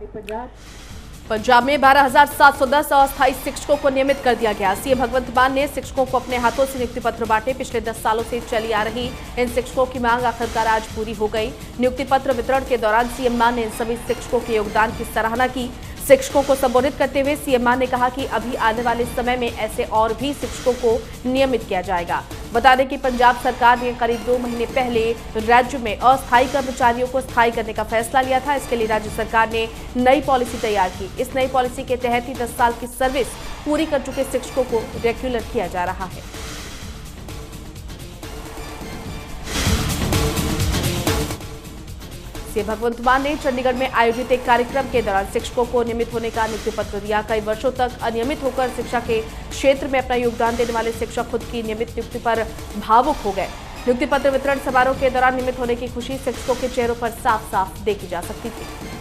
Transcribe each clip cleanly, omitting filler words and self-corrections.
पंजाब में 12,710 अस्थायी शिक्षकों को नियमित कर दिया गया। सीएम भगवंत मान ने शिक्षकों को अपने हाथों से नियुक्ति पत्र बांटे। पिछले 10 सालों से चली आ रही इन शिक्षकों की मांग आखिरकार आज पूरी हो गई। नियुक्ति पत्र वितरण के दौरान सीएम मान ने इन सभी शिक्षकों के योगदान की सराहना की। शिक्षकों को संबोधित करते हुए सीएम मान ने कहा कि अभी आने वाले समय में ऐसे और भी शिक्षकों को नियमित किया जाएगा। बता दें कि पंजाब सरकार ने करीब 2 महीने पहले राज्य में अस्थायी कर्मचारियों को स्थायी करने का फैसला लिया था। इसके लिए राज्य सरकार ने नई पॉलिसी तैयार की। इस नई पॉलिसी के तहत ही 10 साल की सर्विस पूरी कर चुके शिक्षकों को रेगुलर किया जा रहा है। सीएम भगवंत मान ने चंडीगढ़ में आयोजित एक कार्यक्रम के दौरान शिक्षकों को नियमित होने का नियुक्ति पत्र दिया। कई वर्षों तक अनियमित होकर शिक्षा के क्षेत्र में अपना योगदान देने वाले शिक्षक खुद की नियमित नियुक्ति पर भावुक हो गए। नियुक्ति पत्र वितरण समारोह के दौरान नियमित होने की खुशी शिक्षकों के चेहरों पर साफ साफ देखी जा सकती थी।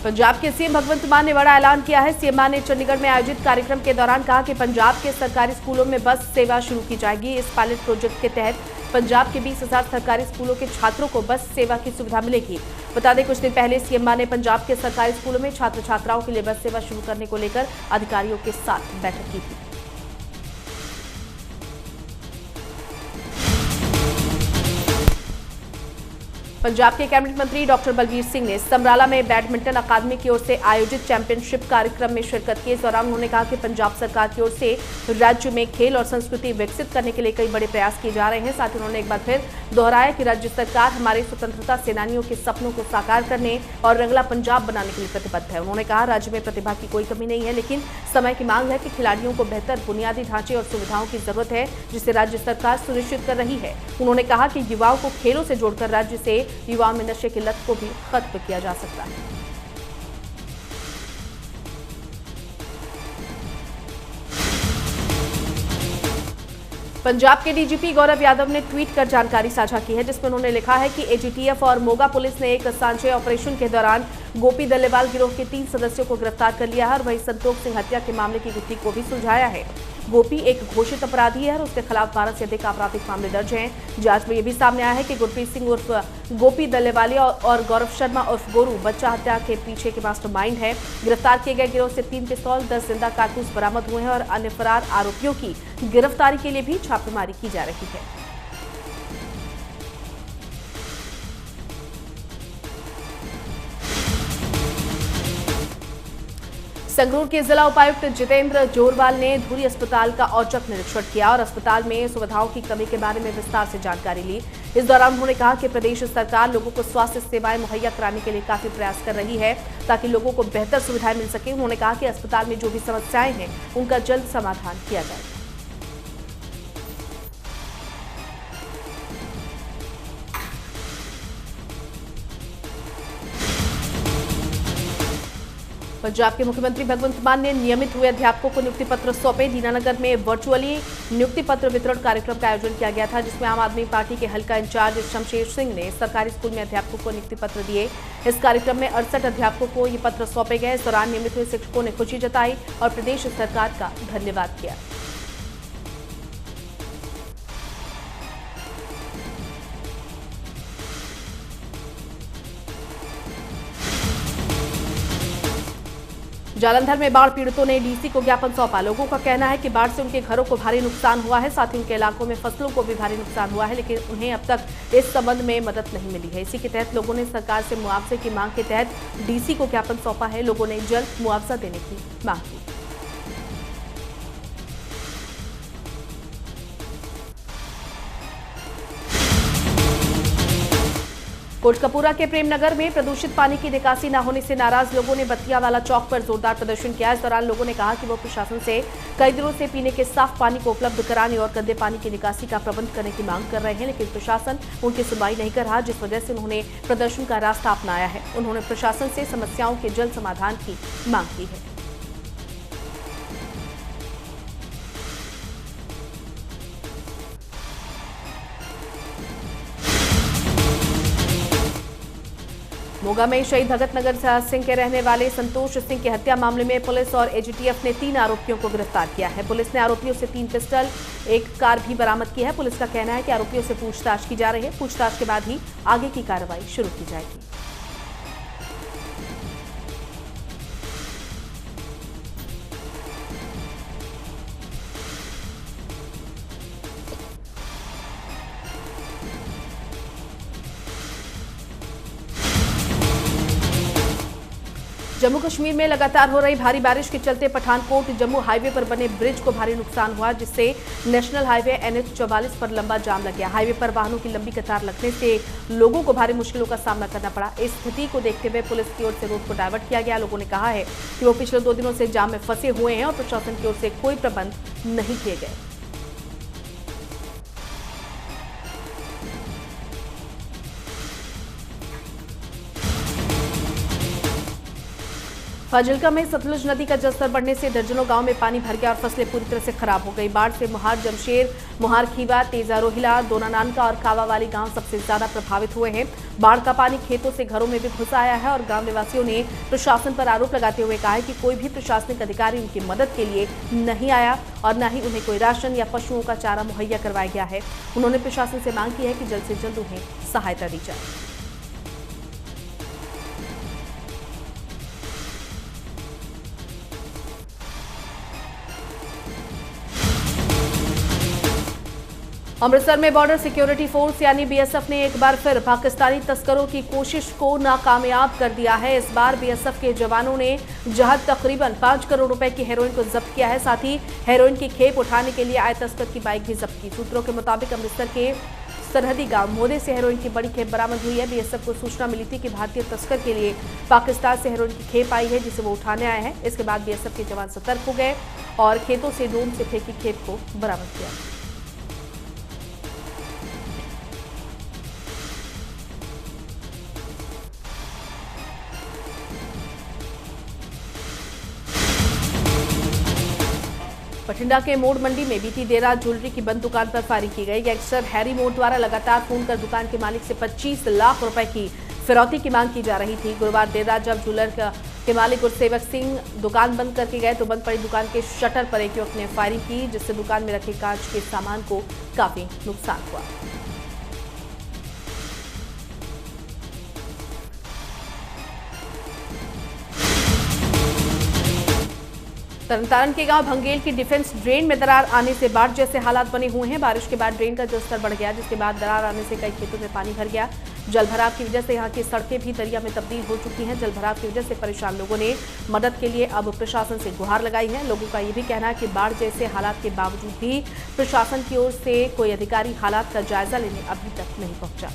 पंजाब के सीएम भगवंत मान ने बड़ा ऐलान किया है। सीएम मान ने चंडीगढ़ में आयोजित कार्यक्रम के दौरान कहा कि पंजाब के सरकारी स्कूलों में बस सेवा शुरू की जाएगी। इस पायलट प्रोजेक्ट के तहत पंजाब के 20,000 सरकारी स्कूलों के छात्रों को बस सेवा की सुविधा मिलेगी। बता दें कुछ दिन पहले सीएम मान ने पंजाब के सरकारी स्कूलों में छात्र छात्राओं के लिए बस सेवा शुरू करने को लेकर अधिकारियों के साथ बैठक की थी। पंजाब के कैबिनेट मंत्री डॉक्टर बलबीर सिंह ने समराला में बैडमिंटन अकादमी की ओर से आयोजित चैंपियनशिप कार्यक्रम में शिरकत की। इस दौरान उन्होंने कहा कि पंजाब सरकार की ओर से राज्य में खेल और संस्कृति विकसित करने के लिए कई बड़े प्रयास किए जा रहे हैं। साथ ही उन्होंने एक बार फिर दोहराया कि राज्य सरकार हमारे स्वतंत्रता सेनानियों के सपनों को साकार करने और रंगला पंजाब बनाने के लिए प्रतिबद्ध है। उन्होंने कहा राज्य में प्रतिभा की कोई कमी नहीं है, लेकिन समय की मांग है कि खिलाड़ियों को बेहतर बुनियादी ढांचे और सुविधाओं की जरूरत है, जिसे राज्य सरकार सुनिश्चित कर रही है। उन्होंने कहा कि युवाओं को खेलों से जोड़कर राज्य से युवाओं में नशे की लत को भी खत्म किया जा सकता है। पंजाब के डीजीपी गौरव यादव ने ट्वीट कर जानकारी साझा की है, जिसमें उन्होंने लिखा है कि एजीटीएफ और मोगा पुलिस ने एक सांझे ऑपरेशन के दौरान गोपी दल्लेवाल गिरोह के 3 सदस्यों को गिरफ्तार कर लिया है और वहीं संतोष सिंह हत्या के मामले की गुत्थी को भी सुलझाया है। गोपी एक घोषित अपराधी है और उसके खिलाफ 12 से अधिक आपराधिक मामले दर्ज हैं। जांच में यह भी सामने आया है कि गुरप्रीत सिंह उर्फ गोपी दल्लेवालिया और गौरव शर्मा उर्फ गोरू बच्चा हत्या के पीछे के मास्टरमाइंड है। गिरफ्तार किए गए गिरोह से 3 पिस्तौल, 10 जिंदा कारतूस बरामद हुए हैं और अन्य फरार आरोपियों की गिरफ्तारी के लिए भी छापेमारी की जा रही है। संगरूर के जिला उपायुक्त जितेंद्र जोरवाल ने धूरी अस्पताल का औचक निरीक्षण किया और अस्पताल में सुविधाओं की कमी के बारे में विस्तार से जानकारी ली। इस दौरान उन्होंने कहा कि प्रदेश सरकार लोगों को स्वास्थ्य सेवाएं मुहैया कराने के लिए काफी प्रयास कर रही है ताकि लोगों को बेहतर सुविधाएं मिल सके। उन्होंने कहा कि अस्पताल में जो भी समस्याएं हैं उनका जल्द समाधान किया जाएगा। पंजाब के मुख्यमंत्री भगवंत मान ने नियमित हुए अध्यापकों को नियुक्ति पत्र सौंपे। दीनानगर में वर्चुअली नियुक्ति पत्र वितरण कार्यक्रम का आयोजन किया गया था, जिसमें आम आदमी पार्टी के हल्का इंचार्ज शमशेर सिंह ने सरकारी स्कूल में अध्यापकों को नियुक्ति पत्र दिए। इस कार्यक्रम में 68 अध्यापकों को ये पत्र सौंपे गए। इस दौरान नियमित हुए शिक्षकों ने खुशी जताई और प्रदेश सरकार का धन्यवाद किया। जालंधर में बाढ़ पीड़ितों ने डीसी को ज्ञापन सौंपा। लोगों का कहना है कि बाढ़ से उनके घरों को भारी नुकसान हुआ है, साथ ही उनके इलाकों में फसलों को भी भारी नुकसान हुआ है, लेकिन उन्हें अब तक इस संबंध में मदद नहीं मिली है। इसी के तहत लोगों ने सरकार से मुआवजे की मांग के तहत डीसी को ज्ञापन सौंपा है। लोगों ने जल्द मुआवजा देने की मांग की। कोटकपूरा के प्रेमनगर में प्रदूषित पानी की निकासी न होने से नाराज लोगों ने बत्तियावाला चौक पर जोरदार प्रदर्शन किया। इस दौरान लोगों ने कहा कि वो प्रशासन से कई दिनों से पीने के साफ पानी को उपलब्ध कराने और गंदे पानी की निकासी का प्रबंध करने की मांग कर रहे हैं, लेकिन प्रशासन उनकी सुनवाई नहीं कर रहा, जिस वजह से उन्होंने प्रदर्शन का रास्ता अपनाया है। उन्होंने प्रशासन से समस्याओं के जल्द समाधान की मांग की है। मोगा में शहीद भगत नगर सिंह के रहने वाले संतोष सिंह की हत्या मामले में पुलिस और एजीटीएफ ने 3 आरोपियों को गिरफ्तार किया है। पुलिस ने आरोपियों से 3 पिस्टल, 1 कार भी बरामद की है। पुलिस का कहना है कि आरोपियों से पूछताछ की जा रही है। पूछताछ के बाद ही आगे की कार्रवाई शुरू की जाएगी। जम्मू कश्मीर में लगातार हो रही भारी बारिश के चलते पठानकोट जम्मू हाईवे पर बने ब्रिज को भारी नुकसान हुआ, जिससे नेशनल हाईवे NH 44 पर लंबा जाम लग गया। हाईवे पर वाहनों की लंबी कतार लगने से लोगों को भारी मुश्किलों का सामना करना पड़ा। इस स्थिति को देखते हुए पुलिस की ओर से रोड को डायवर्ट किया गया। लोगों ने कहा है कि वो पिछले 2 दिनों से जाम में फंसे हुए हैं और प्रशासन की ओर से कोई प्रबंध नहीं किए गए। फाजिल्का में सतलुज नदी का जलस्तर बढ़ने से दर्जनों गांव में पानी भर गया और फसलें पूरी तरह से खराब हो गई। बाढ़ से मुहार, जमशेर, मुहार खीवा, तेजा रोहिला, दोनानानका और कावावाली गांव सबसे ज्यादा प्रभावित हुए हैं। बाढ़ का पानी खेतों से घरों में भी घुस आया है और ग्राम निवासियों ने प्रशासन पर आरोप लगाते हुए कहा है कि कोई भी प्रशासनिक अधिकारी उनकी मदद के लिए नहीं आया और न ही उन्हें कोई राशन या पशुओं का चारा मुहैया करवाया गया है। उन्होंने प्रशासन से मांग की है कि जल्द से जल्द उन्हें सहायता दी जाए। अमृतसर में बॉर्डर सिक्योरिटी फोर्स यानी BSF ने एक बार फिर पाकिस्तानी तस्करों की कोशिश को नाकामयाब कर दिया है। इस बार BSF के जवानों ने जहां तकरीबन 5 करोड़ रुपए की हेरोइन को जब्त किया है, साथ ही हेरोइन की खेप उठाने के लिए आए तस्कर की बाइक भी जब्त की। सूत्रों के मुताबिक अमृतसर के सरहदी गांव मोदे से हेरोइन की बड़ी खेप बरामद हुई है। BSF को सूचना मिली थी कि भारतीय तस्कर के लिए पाकिस्तान से हेरोइन की खेप आई है, जिसे वो उठाने आए हैं। इसके बाद BSF के जवान सतर्क हो गए और खेतों से ड्रोन से फेंकी खेप को बरामद किया। बठिंडा के मोड़ मंडी में बीती देर रात ज्वेलरी की बंद दुकान पर फायरिंग की गई। गैंगस्टर हैरी मोड़ द्वारा लगातार फोन कर दुकान के मालिक से 25 लाख रुपए की फिरौती की मांग की जा रही थी। गुरुवार देर रात जब ज्वेलर के मालिक गुरसेवक सिंह दुकान बंद करके गए तो बंद पड़ी दुकान के शटर पर एक युवक ने फायरिंग की, जिससे दुकान में रखे कांच के सामान को काफी नुकसान हुआ। तरनतारन के गांव भंगेल की डिफेंस ड्रेन में दरार आने से बाढ़ जैसे हालात बने हुए हैं। बारिश के बाद ड्रेन का जलस्तर बढ़ गया, जिसके बाद दरार आने से कई खेतों में पानी भर गया। जलभराव की वजह से यहां की सड़कें भी दरिया में तब्दील हो चुकी हैं। जलभराव की वजह से परेशान लोगों ने मदद के लिए अब प्रशासन से गुहार लगाई है। लोगों का ये भी कहना है कि बाढ़ जैसे हालात के बावजूद भी प्रशासन की ओर से कोई अधिकारी हालात का जायजा लेने अभी तक नहीं पहुंचा।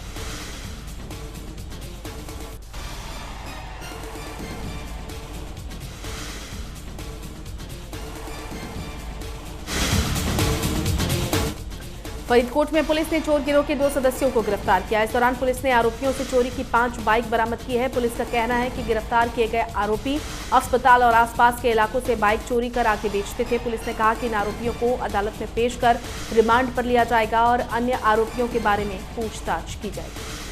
फरीदकोट में पुलिस ने चोर गिरोह के 2 सदस्यों को गिरफ्तार किया। इस दौरान पुलिस ने आरोपियों से चोरी की 5 बाइक बरामद की है। पुलिस का कहना है कि गिरफ्तार किए गए आरोपी अस्पताल और आसपास के इलाकों से बाइक चोरी कर आके बेचते थे। पुलिस ने कहा कि इन आरोपियों को अदालत में पेश कर रिमांड पर लिया जाएगा और अन्य आरोपियों के बारे में पूछताछ की जाएगी।